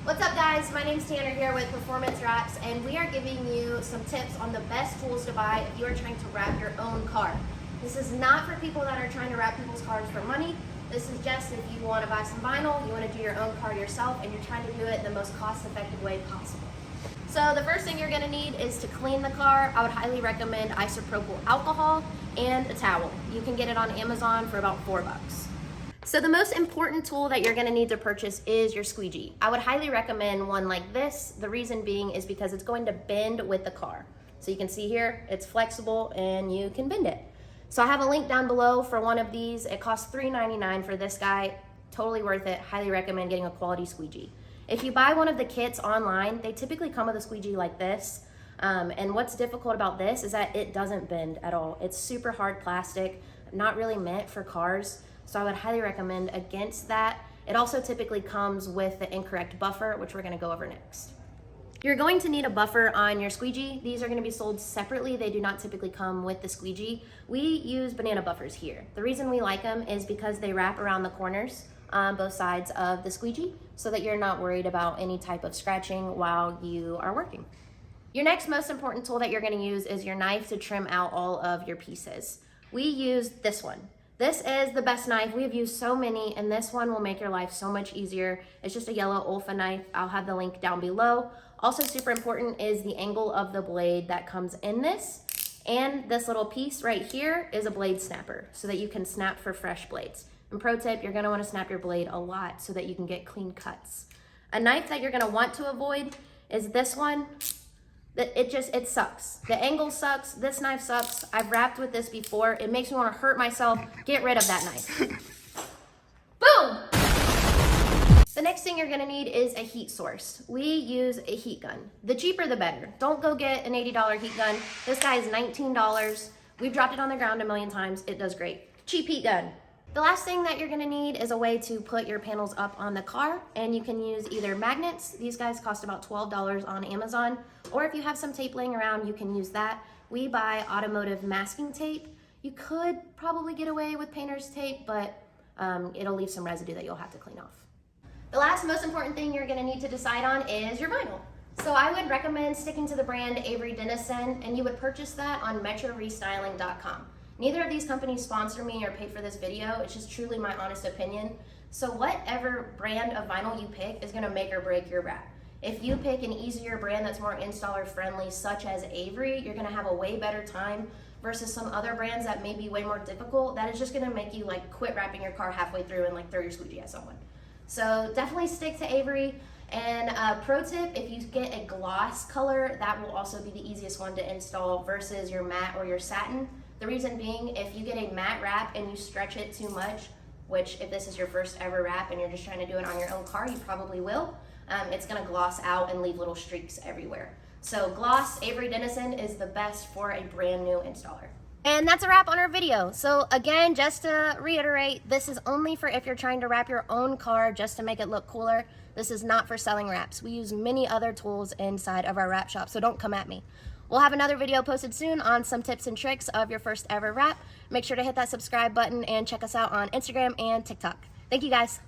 What's up guys, my name's Tanner here with Performance Wraps, and we are giving you some tips on the best tools to buy if you are trying to wrap your own car. This is not for people that are trying to wrap people's cars for money. This is just if you want to buy some vinyl, you want to do your own car yourself, and you're trying to do it the most cost-effective way possible. So the first thing you're going to need is to clean the car. I would highly recommend isopropyl alcohol and a towel. You can get it on Amazon for about $4. So the most important tool that you're gonna need to purchase is your squeegee. I would highly recommend one like this. The reason being is because it's going to bend with the car. So you can see here, it's flexible and you can bend it. So I have a link down below for one of these. It costs $3.99 for this guy. Totally worth it. Highly recommend getting a quality squeegee. If you buy one of the kits online, they typically come with a squeegee like this. And what's difficult about this is that it doesn't bend at all. It's super hard plastic, not really meant for cars. So I would highly recommend against that. It also typically comes with the incorrect buffer, which we're gonna go over next. You're going to need a buffer on your squeegee. These are gonna be sold separately. They do not typically come with the squeegee. We use banana buffers here. The reason we like them is because they wrap around the corners on both sides of the squeegee so that you're not worried about any type of scratching while you are working. Your next most important tool that you're gonna use is your knife to trim out all of your pieces. We use this one. This is the best knife. We have used so many, and this one will make your life so much easier. It's just a yellow Olfa knife. I'll have the link down below. Also super important is the angle of the blade that comes in this. And this little piece right here is a blade snapper so that you can snap for fresh blades. And pro tip, you're gonna wanna snap your blade a lot so that you can get clean cuts. A knife that you're gonna want to avoid is this one. It sucks. The angle sucks, this knife sucks. I've wrapped with this before. It makes me wanna hurt myself. Get rid of that knife. Boom! The next thing you're gonna need is a heat source. We use a heat gun. The cheaper the better. Don't go get an $80 heat gun. This guy is $19. We've dropped it on the ground a million times. It does great. Cheap heat gun. The last thing that you're gonna need is a way to put your panels up on the car, and you can use either magnets. These guys cost about $12 on Amazon, or if you have some tape laying around, you can use that. We buy automotive masking tape. You could probably get away with painter's tape, but it'll leave some residue that you'll have to clean off. The last most important thing you're gonna need to decide on is your vinyl. So I would recommend sticking to the brand Avery Dennison, and you would purchase that on metrorestyling.com. Neither of these companies sponsor me or pay for this video. It's just truly my honest opinion. So whatever brand of vinyl you pick is gonna make or break your wrap. If you pick an easier brand that's more installer friendly, such as Avery, you're gonna have a way better time versus some other brands that may be way more difficult. That is just gonna make you like quit wrapping your car halfway through and like throw your squeegee at someone. So definitely stick to Avery. And pro tip, if you get a gloss color, that will also be the easiest one to install versus your matte or your satin. The reason being, if you get a matte wrap and you stretch it too much, which if this is your first ever wrap and you're just trying to do it on your own car, you probably will, it's gonna gloss out and leave little streaks everywhere. So gloss Avery Dennison is the best for a brand new installer. And that's a wrap on our video. So again, just to reiterate, this is only for if you're trying to wrap your own car just to make it look cooler. This is not for selling wraps. We use many other tools inside of our wrap shop, so don't come at me. We'll have another video posted soon on some tips and tricks of your first ever wrap. Make sure to hit that subscribe button and check us out on Instagram and TikTok. Thank you guys.